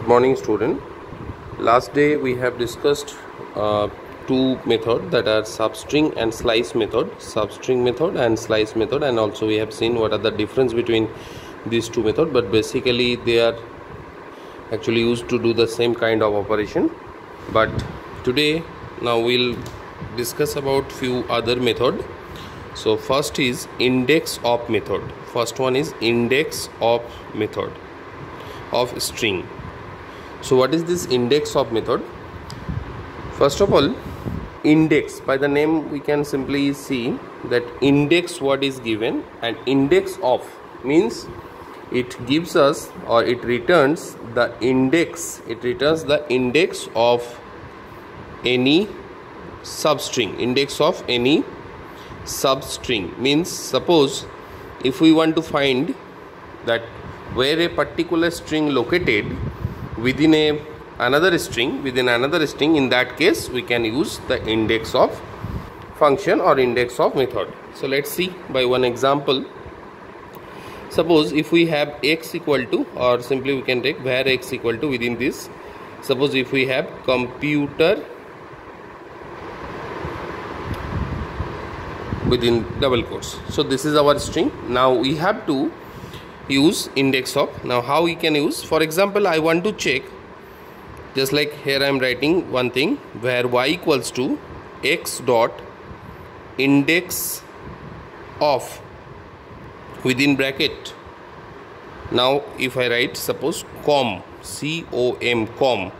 Good morning, student. Last day we have discussed two methods, that are substring and slice method. Substring method and slice method, and also we have seen what are the difference between these two methods, but basically they are actually used to do the same kind of operation. But today now we'll discuss about few other method. So first is index of method. First one is index of method of string. So what is this index of method? First of all, index, by the name we can simply see that index word is given, and index of means it gives us, or it returns the index, it returns the index of any substring. Index of any substring means, suppose if we want to find that where a particular string located within another string, in that case we can use the index of function or index of method. So let's see by one example. Suppose if we have x equal to, or simply we can take where x equal to, within this, suppose if we have computer within double quotes. So this is our string. Now we have to use index of. Now how we can use? For example, I want to check, just like here I am writing one thing, where y equals to x dot index of within bracket. Now if I write, suppose com, com, com,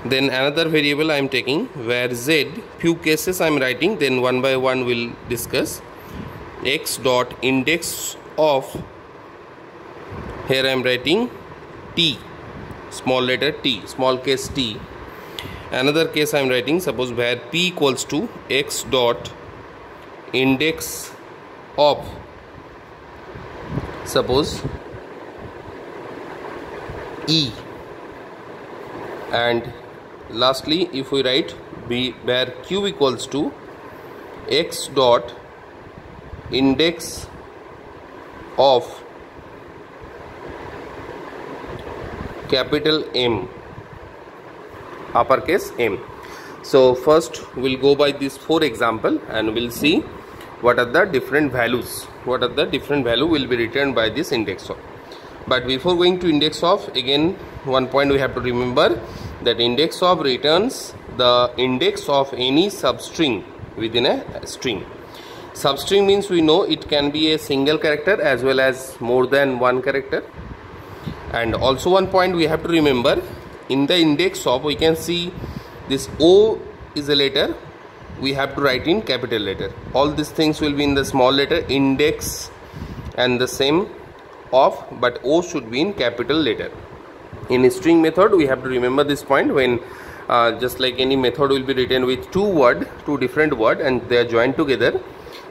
then another variable I am taking where z, few cases I am writing, then one by one we'll discuss. X dot index of, here I am writing t, small letter t, small case t. Another case I am writing, suppose where p equals to x dot index of, suppose e. And lastly, if we write b, where q equals to x dot index of capital M, uppercase M. So first we'll go by this 4 example and we'll see what are the different values, what are the different value will be returned by this index of. But before going to index of, again one point we have to remember, that index of returns the index of any substring within a string. Substring means we know it can be a single character as well as more than one character. And also one point we have to remember, in the index of, we can see this O is a letter, we have to write in capital letter. All these things will be in the small letter, index and the same of, but O should be in capital letter. In a string method we have to remember this point, when just like any method will be written with two different words and they are joined together,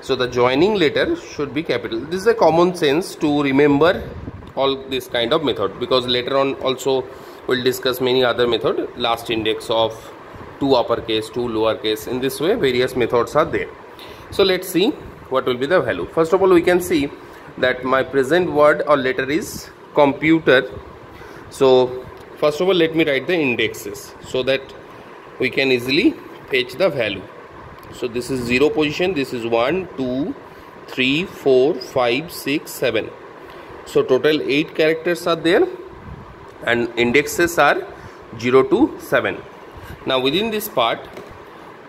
so the joining letter should be capital. This is a common sense to remember all this kind of method, because later on also we'll discuss many other method, last index of, 2 uppercase, 2 lowercase. In this way various methods are there. So let's see what will be the value. First of all, we can see that my present word or letter is computer. So first of all, let me write the indexes so that we can easily fetch the value. So this is 0 position, this is 1, 2, 3, 4, 5, 6, 7. So total 8 characters are there and indexes are 0 to 7. Now within this part,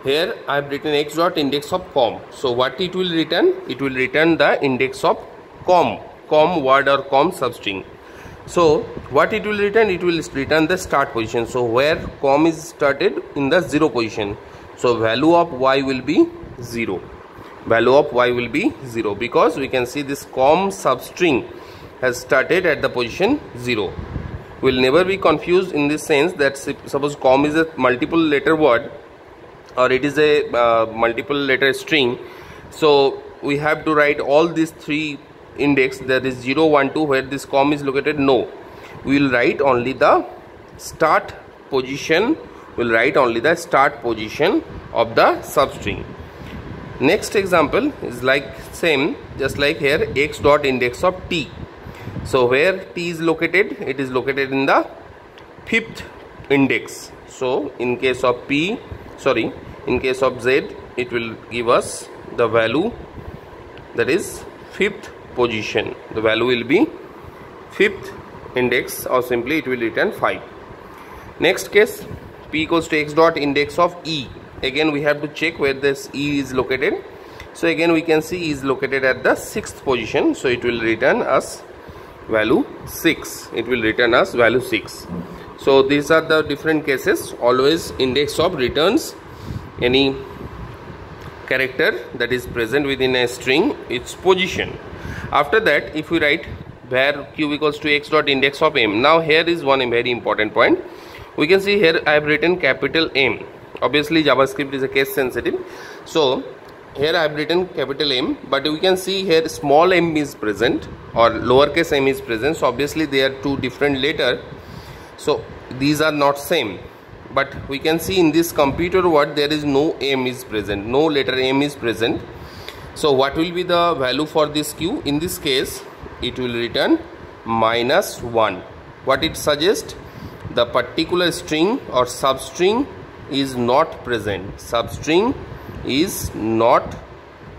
here I have written x dot index of com. So what it will return? It will return the index of com word or com substring. So what it will return? It will return the start position. So where com is started, in the 0 position. So value of y will be 0. Value of y will be 0, because we can see this com substring has started at the position 0. We will never be confused in this sense that suppose com is a multiple letter word or it is a multiple letter string. So we have to write all these 3 index, that is 0, 1, 2, where this com is located. No, we will write only the start position, we will write only the start position of the substring. Next example is like same, just like here, x dot index of t. So where t is located, it is located in the fifth index. So in case of in case of Z, it will give us the value that is fifth position. The value will be fifth index, or simply it will return 5. Next case, P equals to x dot index of E. Again we have to check where this E is located. So again we can see E is located at the 6th position, so it will return us value 6. It will return us value 6. So these are the different cases. Always index of returns any character that is present within a string, its position. After that, if we write where q equals to x dot index of m. Now here is one very important point. We can see here I have written capital M. Obviously JavaScript is a case sensitive, so here I have written capital M, but we can see here small m is present or lowercase m is present. So obviously they are two different letters, so these are not same. But we can see in this computer word there is no m is present, no letter m is present. So what will be the value for this q? In this case it will return -1. What it suggests? The particular string or substring is not present. Substring is not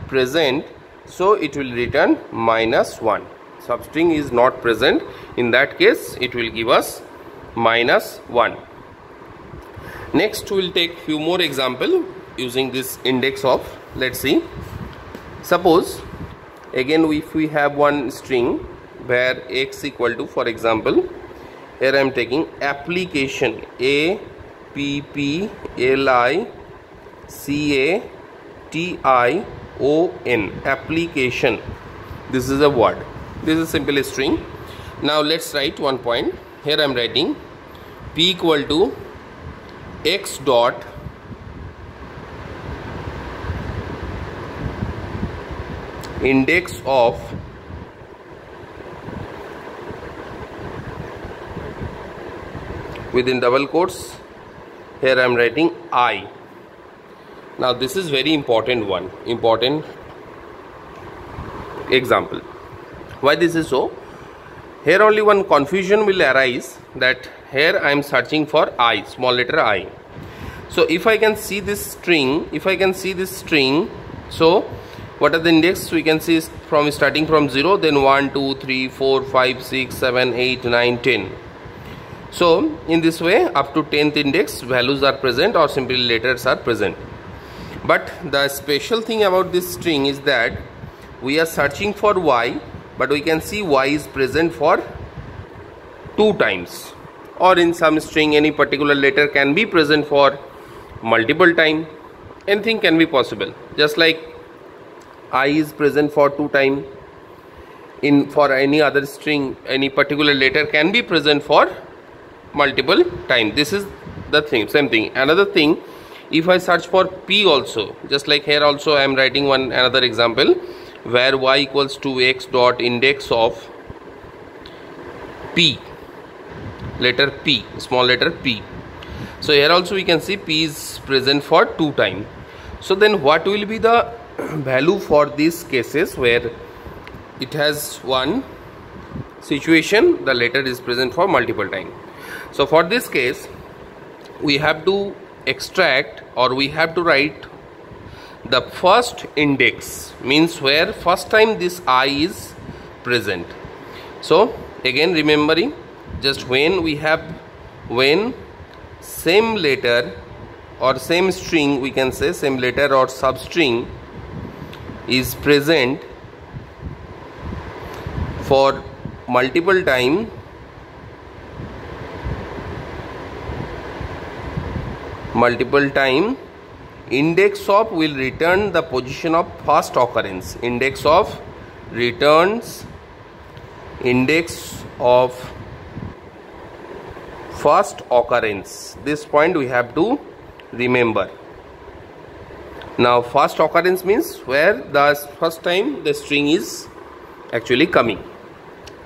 present, so it will return -1. Substring is not present. In that case it will give us -1. Next we will take few more example using this index of. Let's see. Suppose again if we have one string where x equal to, for example, here I am taking application, APPLICATION, application. This is a word. This is simply a string. Now let's write one point. Here I am writing p equal to x dot index of within double quotes. Here I am writing I. Now this is very important one, important example. Why this is so? Here only one confusion will arise, that here I am searching for I, small letter I. So if I can see this string, so what are the index? We can see from starting from 0, then 1, 2, 3, 4, 5, 6, 7, 8, 9, 10. So in this way up to 10th index values are present or simply letters are present. But the special thing about this string is that we are searching for y, but we can see y is present for 2 times, or in some string any particular letter can be present for multiple time. Anything can be possible, just like I is present for 2 times. In for any other string any particular letter can be present for multiple time. This is the thing, same thing. Another thing, if I search for p also, just like here also I am writing another example where y equals to x dot index of p, letter p, small letter p. So here also we can see p is present for 2 times. So then what will be the value for these cases where it has one situation the letter is present for multiple times? So for this case we have to extract, or we have to write the first index, means where first time this I is present. So again remembering, just when same letter or same string, we can say same letter or substring is present for multiple time, index of will return the position of first occurrence. Index of returns index of first occurrence. This point we have to remember. Now first occurrence means where the first time the string is actually coming.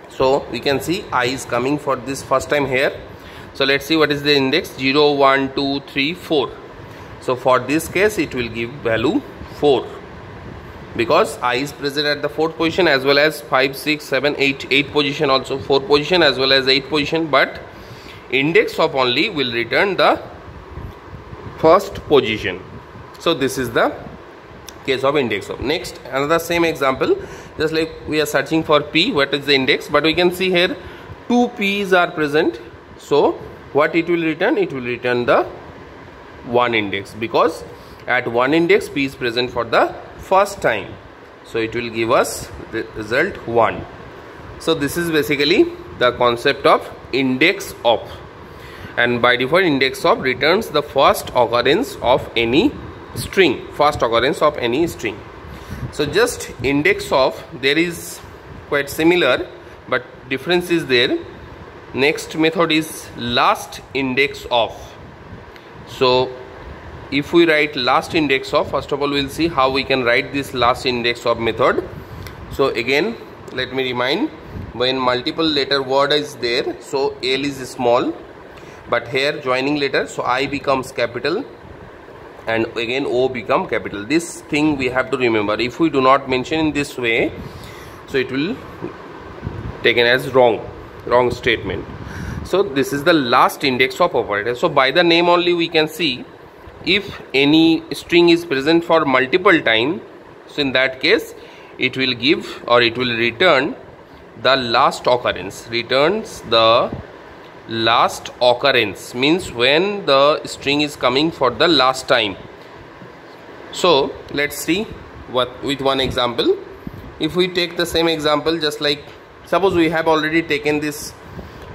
So we can see I is coming for this first time here. So let's see what is the index. 0, 1, 2, 3, 4. So for this case it will give value 4, because I is present at the 4th position, as well as 5, 6, 7, 8 position, also 4 position as well as 8 position. But index of only will return the first position. So this is the case of index of. Next, another same example, just like we are searching for p, what is the index, but we can see here two p's are present. So what it will return? It will return the 1 index, because at 1 index p is present for the first time, so it will give us the result 1. So this is basically the concept of index of, and by default index of returns the first occurrence of any string, So just index of, there is quite similar, but difference is there. Next method is last index of. So if we write last index of, first of all we'll see how we can write this last index of method. So again, let me remind, when multiple letter word is there, so L is small, but here joining letter, so I becomes capital and again O become capital. This thing we have to remember. If we do not mention in this way, so it will taken as wrong statement. So this is the last index of operator. So by the name only we can see, if any string is present for multiple time, so in that case it will give, or it will return the last occurrence. Returns the last occurrence means when the string is coming for the last time. So let's see with one example. If we take the same example, just like suppose we have already taken this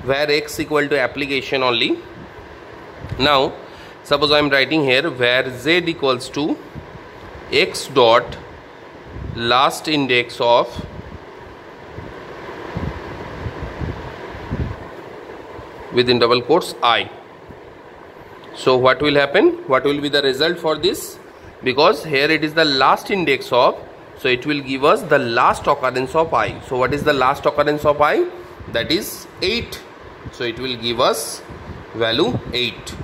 where x equal to application only. Now suppose I am writing here where z equals to x dot last index of within double quotes I. So what will happen? What will be the result for this? Because here it is the last index of, so it will give us the last occurrence of I. So what is the last occurrence of I? That is 8. So it will give us value 8.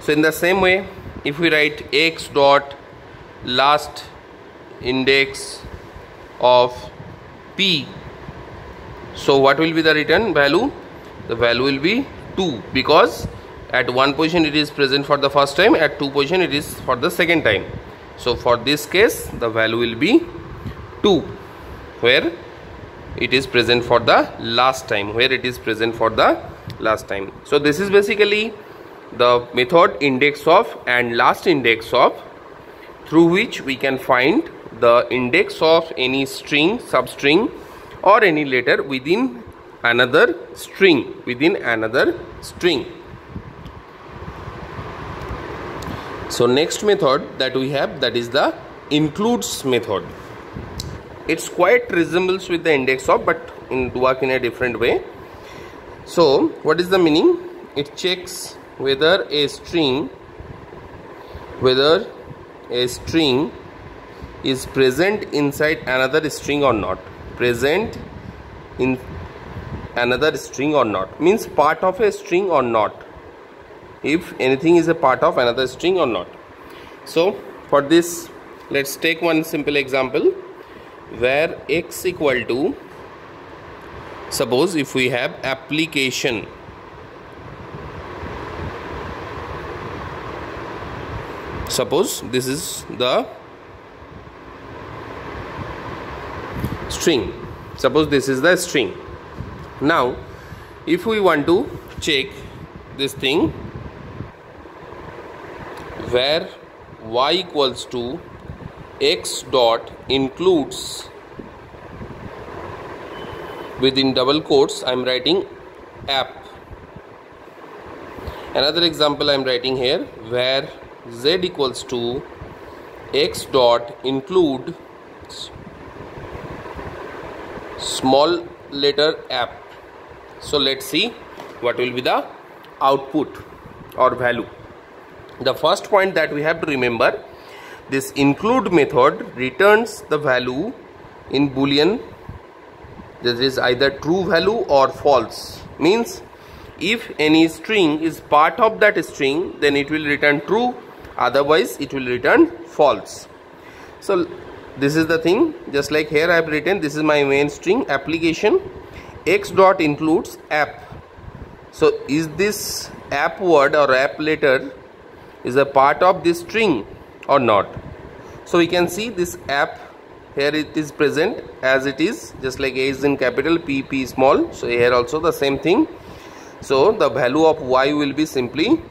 So in the same way, if we write x dot last index of p, so what will be the return value? The value will be 2, because at one position it is present for the first time, at two position it is for the second time. So for this case the value will be 2, where it is present for the last time, So this is basically the method index of and last index of, through which we can find the index of any string, substring or any letter within another string, So next method that we have, that is the includes method. It's quite resembles with the index of, but work in a different way. So what is the meaning? It checks whether a string is present inside another string or not. Means part of a string or not. If anything is a part of another string or not. So for this, let's take one simple example where x equal to, suppose if we have application, suppose this is the string, Now if we want to check this thing where y equals to x dot includes, within double quotes I am writing app. Another example I am writing here where z equals to x dot include small letter app. So let's see what will be the output or value. The first point that we have to remember, this include method returns the value in boolean, that is either true value or false. Means if any string is part of that string, then it will return true, otherwise it will return false. So this is the thing, just like here I have written, this is my main string application, x dot includes app. So is this app word or app letter is a part of this string or not? So we can see this app here, it is present as it is, just like A is in capital, P small. So here also the same thing. So the value of y will be simply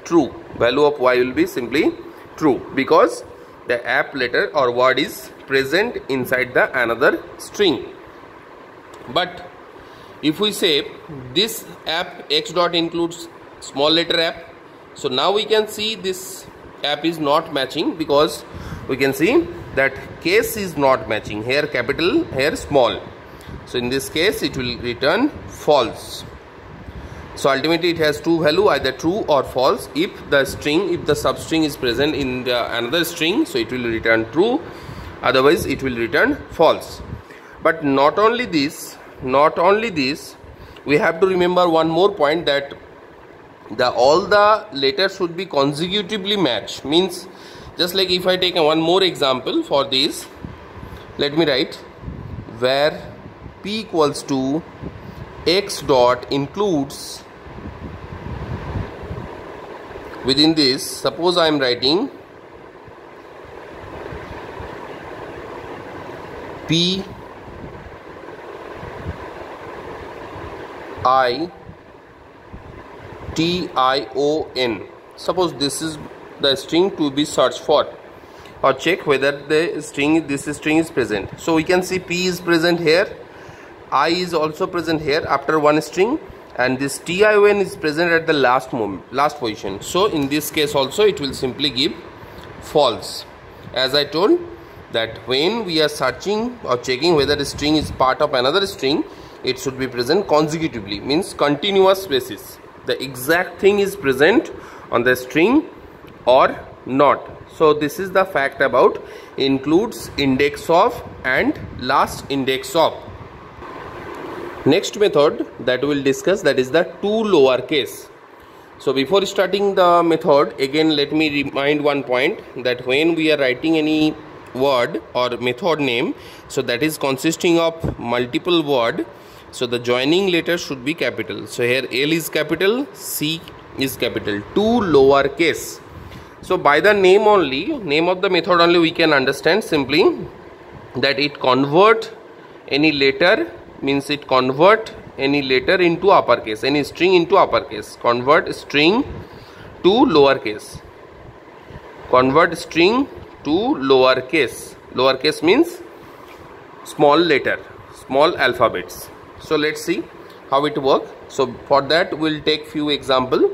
true. Value of y will be simply true because the app letter or word is present inside the another string. But if we say this app x dot includes small letter app, so now we can see this app is not matching because we can see that case is not matching. Here capital, here small. So in this case it will return false. So ultimately it has two value, either true or false. If the substring is present in the another string, so it will return true, otherwise it will return false. But not only this, we have to remember one more point, that all the letters should be consecutively matched. Means, just like if I take one more example for this, let me write where p equals to x dot includes, within this, suppose I am writing p I T I O N. Suppose this is the string to be searched for or check whether this string is present. So we can see P is present here, I is also present here after one string, and this TION is present at the last position. So in this case also it will simply give false. As I told that when we are searching or checking whether a string is part of another string, it should be present consecutively, means continuous basis. The exact thing is present on the string or not. So this is the fact about includes, index of and last index of. Next method that we will discuss, that is the to lowercase. So before starting the method, again let me remind one point, that when we are writing any word or method name, so that is consisting of multiple word, so the joining letter should be capital. So here L is capital, C is capital, to lowercase. So by the name of the method only, we can understand simply that it convert any letter, means it convert any letter into uppercase, any string into uppercase. Convert string to lowercase. Convert string to lowercase. Lowercase means small letter, small alphabets. So let's see how it works. So for that we'll take few example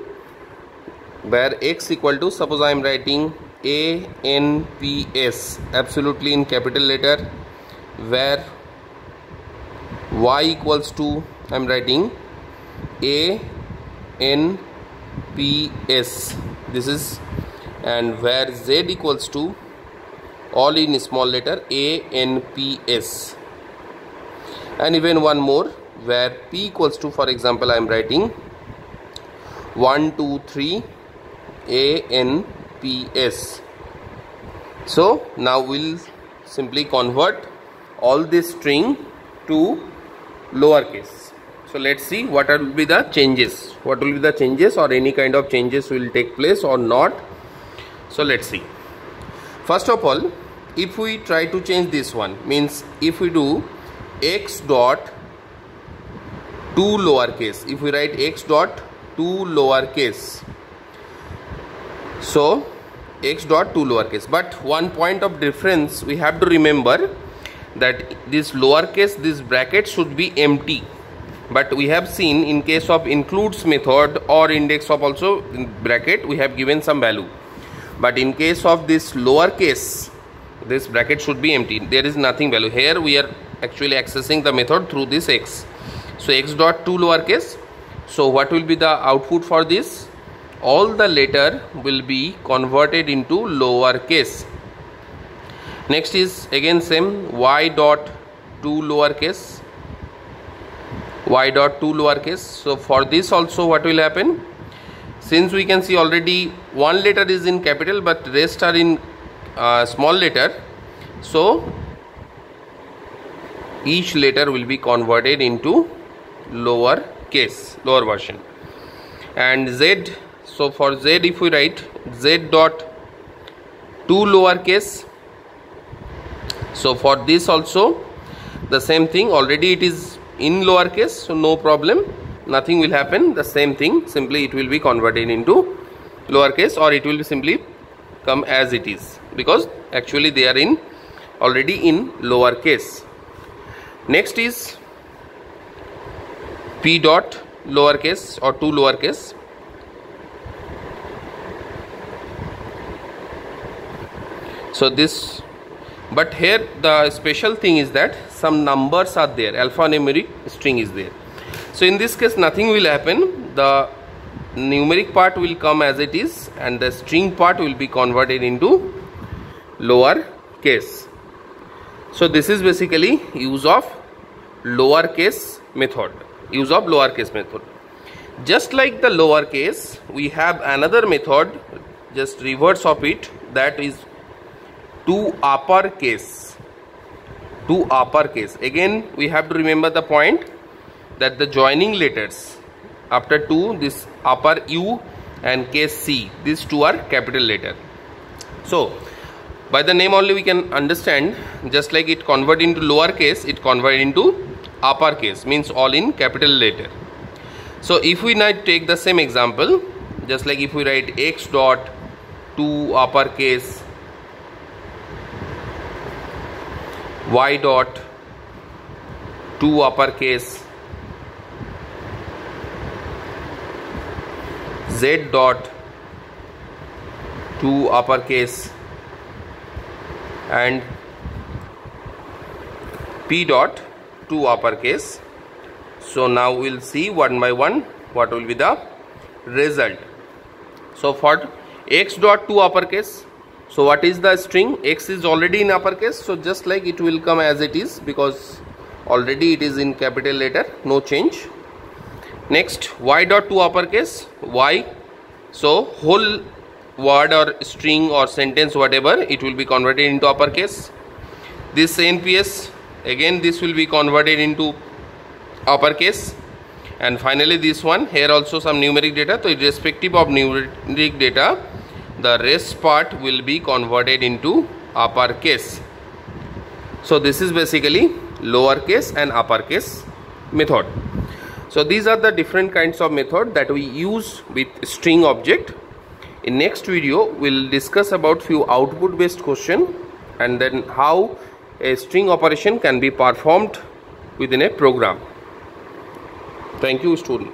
where x equal to, suppose I am writing ANPS absolutely in capital letter, where y equals to, I am writing ANPS, this is, and where z equals to, all in small letter, ANPS. And even one more where p equals to, for example I am writing 1 2 3 ANPS. So now we'll simply convert all this string to lowercase. So let's see what will be the changes. What will be the changes, or any kind of changes will take place or not. So let's see. First of all, if we try to change this one, means if we do x dot to lowercase, if we write x dot to lowercase, so x dot to lowercase, but one point of difference we have to remember, that this lowercase, this bracket should be empty. But we have seen in case of includes method or index of also in bracket we have given some value, but in case of this lowercase, this bracket should be empty, there is nothing value. Here we are actually accessing the method through this x. So x dot to lowercase. So what will be the output for this? All the letter will be converted into lowercase. Next is again same, y dot to lowercase, y dot to lowercase. So for this also what will happen, since we can see already one letter is in capital but rest are in small letter, so each letter will be converted into lower case, lower version. And z, so for z if we write z dot 2 lowercase, so for this also the same thing, already it is in lowercase, so no problem, nothing will happen, the same thing, simply it will be converted into lowercase, or it will simply come as it is, because actually they are in already in lowercase. Next is p dot lowercase or 2 lowercase. So this, but here the special thing is that some numbers are there, alphanumeric string is there. So in this case nothing will happen, the numeric part will come as it is and the string part will be converted into lower case. So this is basically use of lowercase method, use of lowercase method. Just like the lowercase, we have another method, just reverse of it, that is to uppercase. To uppercase, again we have to remember the point that the joining letters after 2, this upper U and case C, these two are capital letter. So by the name only we can understand, just like it convert into lowercase, it convert into uppercase, means all in capital letter. So if we now take the same example, just like if we write x dot 2 uppercase, y dot 2 uppercase, z dot 2 uppercase, and p dot 2 uppercase. So now we'll see one by one what will be the result. So for x dot 2 uppercase, so what is the string? X is already in uppercase, so just like it will come as it is, because already it is in capital letter, no change. Next, y dot 2 uppercase, y, so whole word or string or sentence whatever, it will be converted into uppercase. This NPS, again this will be converted into uppercase. And finally this one, here also some numeric data, so irrespective of numeric data, the rest part will be converted into uppercase. So this is basically lowercase and uppercase method. So these are the different kinds of method that we use with string object. In next video we'll discuss about few output based question and then how a string operation can be performed within a program. Thank you, student.